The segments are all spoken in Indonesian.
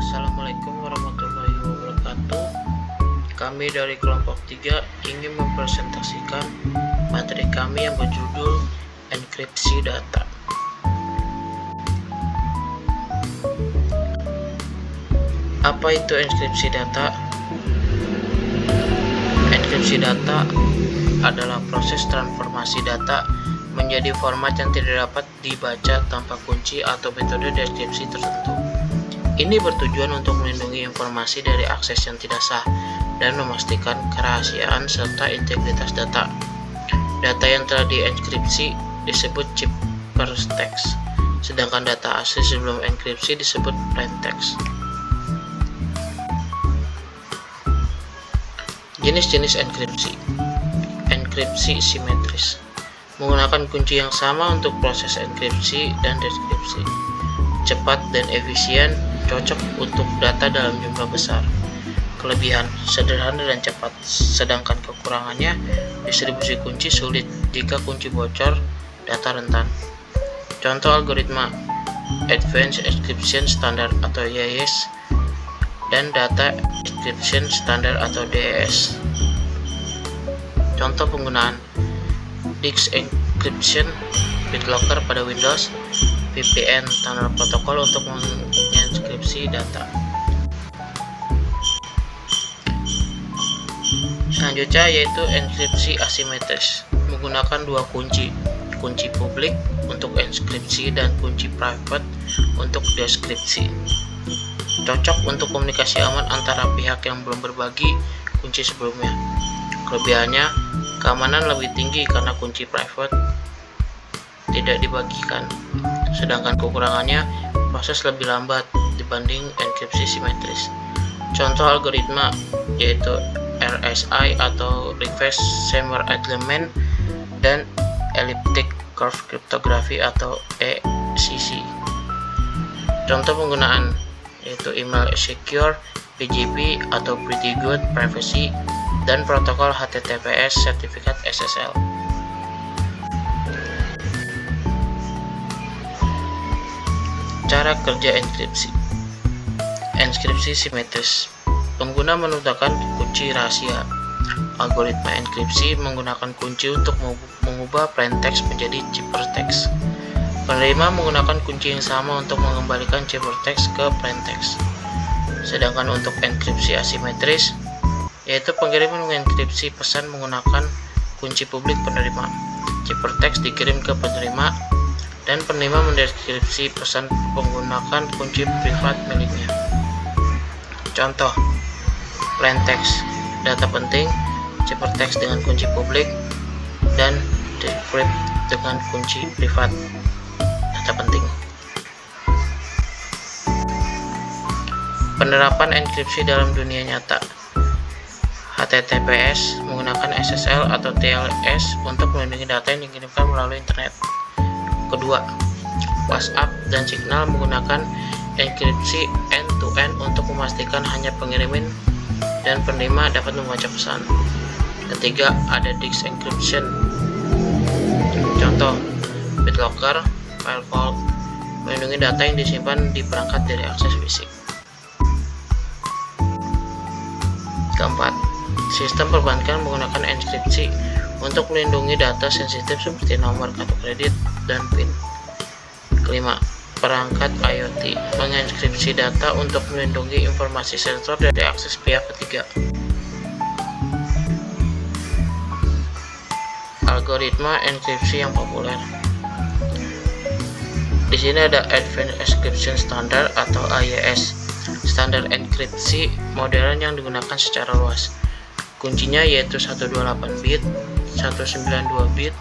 Assalamualaikum warahmatullahi wabarakatuh. Kami dari kelompok 3 ingin mempresentasikan materi kami yang berjudul enkripsi data. Apa itu enkripsi data? Enkripsi data adalah proses transformasi data menjadi format yang tidak dapat dibaca tanpa kunci atau metode deskripsi tertentu. Ini bertujuan untuk melindungi informasi dari akses yang tidak sah dan memastikan kerahasiaan serta integritas data. Data yang telah dienkripsi disebut ciphertext, sedangkan data asli sebelum enkripsi disebut plaintext. Jenis-jenis enkripsi. Enkripsi simetris menggunakan kunci yang sama untuk proses enkripsi dan deskripsi. Cepat dan efisien, cocok untuk data dalam jumlah besar. Kelebihan, sederhana dan cepat, sedangkan kekurangannya, distribusi kunci sulit jika kunci bocor, data rentan. Contoh algoritma Advanced Encryption Standard atau AES dan Data Encryption Standard atau DES. Contoh penggunaan Disk Encryption, BitLocker pada Windows, VPN Tunnel Protocol untuk mengenkripsi data. Selanjutnya yaitu enkripsi asimetris menggunakan dua kunci publik untuk enkripsi dan kunci private untuk deskripsi. Cocok untuk komunikasi aman antara pihak yang belum berbagi kunci sebelumnya. Kelebihannya, keamanan lebih tinggi karena kunci private tidak dibagikan, sedangkan kekurangannya proses lebih lambat dibanding enkripsi simetris. Contoh algoritma yaitu RSI atau Reverse Shamer Element dan Elliptic Curve Cryptography atau ECC. Contoh penggunaan yaitu Email Secure, PGP atau Pretty Good Privacy, dan protokol HTTPS sertifikat SSL. Cara kerja enkripsi. Enkripsi simetris. Pengguna menutupkan kunci rahasia. Algoritma enkripsi menggunakan kunci untuk mengubah plaintext menjadi ciphertext. Penerima menggunakan kunci yang sama untuk mengembalikan ciphertext ke plaintext. Sedangkan untuk enkripsi asimetris, yaitu pengirim mengenkripsi pesan menggunakan kunci publik penerima. Ciphertext dikirim ke penerima dan penerima mendeskripsi pesan menggunakan kunci privat miliknya. Contoh, plaintext, data penting, ciphertext dengan kunci publik, dan decrypt dengan kunci privat, data penting. Penerapan enkripsi dalam dunia nyata. HTTPS menggunakan SSL atau TLS untuk melindungi data yang dikirimkan melalui internet. Kedua, WhatsApp dan Signal menggunakan enkripsi end-to-end untuk memastikan hanya pengiriman dan penerima dapat membaca pesan. Ketiga, ada disk encryption. Contoh, BitLocker, File Vault, melindungi data yang disimpan di perangkat dari akses fisik. Keempat, sistem perbankan menggunakan enkripsi untuk melindungi data sensitif seperti nomor kartu kredit dan PIN. Kelima, perangkat IoT mengenkripsi data untuk melindungi informasi sensor dari akses pihak ketiga. Algoritma enkripsi yang populer. Di sini ada Advanced Encryption Standard atau AES, standar enkripsi modern yang digunakan secara luas. Kuncinya yaitu 128 bit, 192 bit,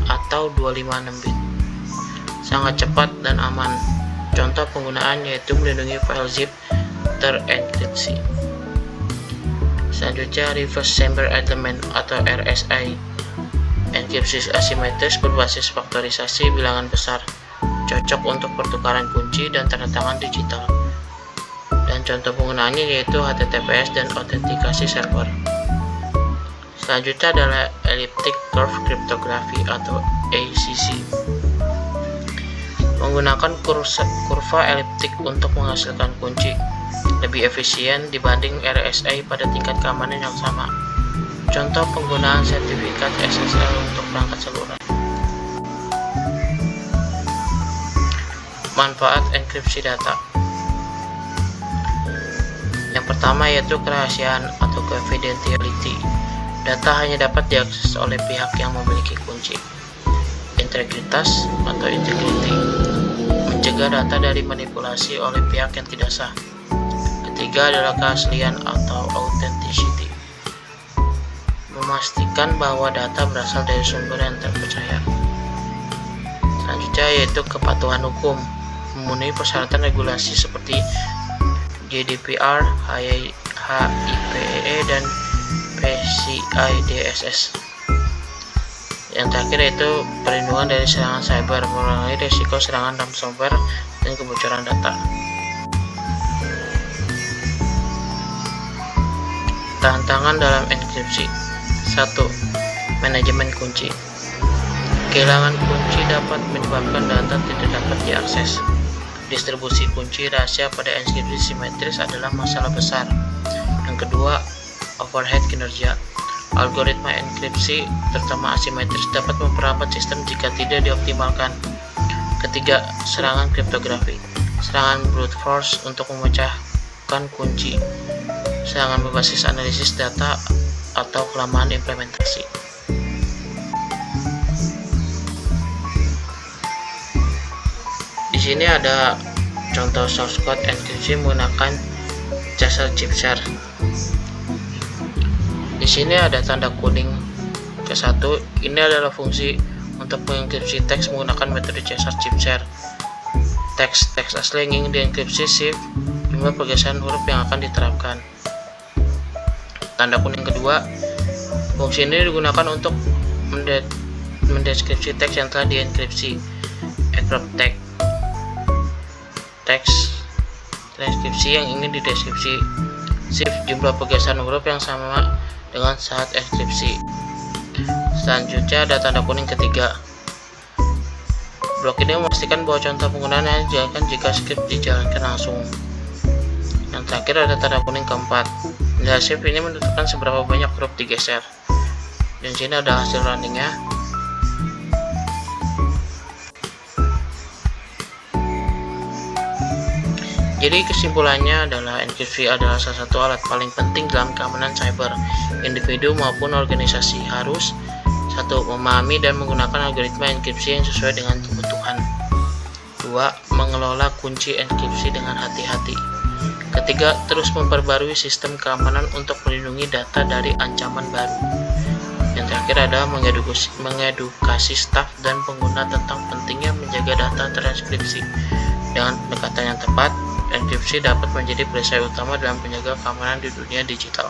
atau 256 bit. Sangat cepat dan aman. Contoh penggunaan yaitu melindungi file zip terenkripsi. Selanjutnya Reverse Shamer Element atau RSI. Enkripsi asimetris berbasis faktorisasi bilangan besar, cocok untuk pertukaran kunci dan tanda tangan digital. Dan contoh penggunaannya yaitu HTTPS dan autentikasi server. Selanjutnya adalah Elliptic Curve Cryptography atau ACC. Menggunakan kurva eliptik untuk menghasilkan kunci lebih efisien dibanding RSA pada tingkat keamanan yang sama. Contoh penggunaan sertifikat SSL untuk perangkat seluler. Manfaat enkripsi data. Yang pertama yaitu kerahasiaan atau confidentiality. Data hanya dapat diakses oleh pihak yang memiliki kunci. Integritas atau integrity. Mencegah data dari manipulasi oleh pihak yang tidak sah. Ketiga adalah keaslian atau authenticity. Memastikan bahwa data berasal dari sumber yang terpercaya. Selanjutnya yaitu kepatuhan hukum. Memenuhi persyaratan regulasi seperti GDPR, HIPAA, dan PCI DSS. Yang terakhir yaitu perlindungan dari serangan cyber, mengurangi risiko serangan ransomware dan kebocoran data. Tantangan dalam enkripsi. 1. Manajemen kunci. Kehilangan kunci dapat menyebabkan data tidak dapat diakses. Distribusi kunci rahasia pada enkripsi simetris adalah masalah besar. Yang kedua, overhead kinerja. Algoritma enkripsi, terutama asimetris, dapat memperlambat sistem jika tidak dioptimalkan. Ketiga, serangan kriptografi. Serangan brute force untuk memecahkan kunci. Serangan berbasis analisis data atau kelemahan implementasi. Di sini ada contoh source code enkripsi menggunakan jasa chipshare. Di sini ada tanda kuning ke-1. Ini adalah fungsi untuk mengenkripsi teks menggunakan metode jasa chipshare. Teks asli yang ingin dienkripsi shift jumlah pergeseran huruf yang akan diterapkan. Tanda kuning kedua, fungsi ini digunakan untuk mendeskripsi teks yang telah dienkripsi. Encrypt text. Teks transkripsi yang ingin dideskripsi. Shift jumlah pergeseran huruf yang sama dengan saat enkripsi. Selanjutnya ada tanda kuning ketiga. Blok ini memastikan bahwa contoh penggunaan hanya dijalankan jika script dijalankan langsung. Yang terakhir ada tanda kuning keempat. Nilai shift ini menentukan seberapa banyak huruf digeser. Dan sini ada hasil runningnya. Jadi kesimpulannya adalah enkripsi adalah salah satu alat paling penting dalam keamanan cyber. Individu maupun organisasi harus 1. Memahami dan menggunakan algoritma enkripsi yang sesuai dengan kebutuhan. 2. Mengelola kunci enkripsi dengan hati-hati. Ketiga, terus memperbarui sistem keamanan untuk melindungi data dari ancaman baru. Yang terakhir adalah mengedukasi staf dan pengguna tentang pentingnya menjaga data transkripsi. Dengan pendekatan yang tepat, enkripsi dapat menjadi perisai utama dalam menjaga keamanan di dunia digital.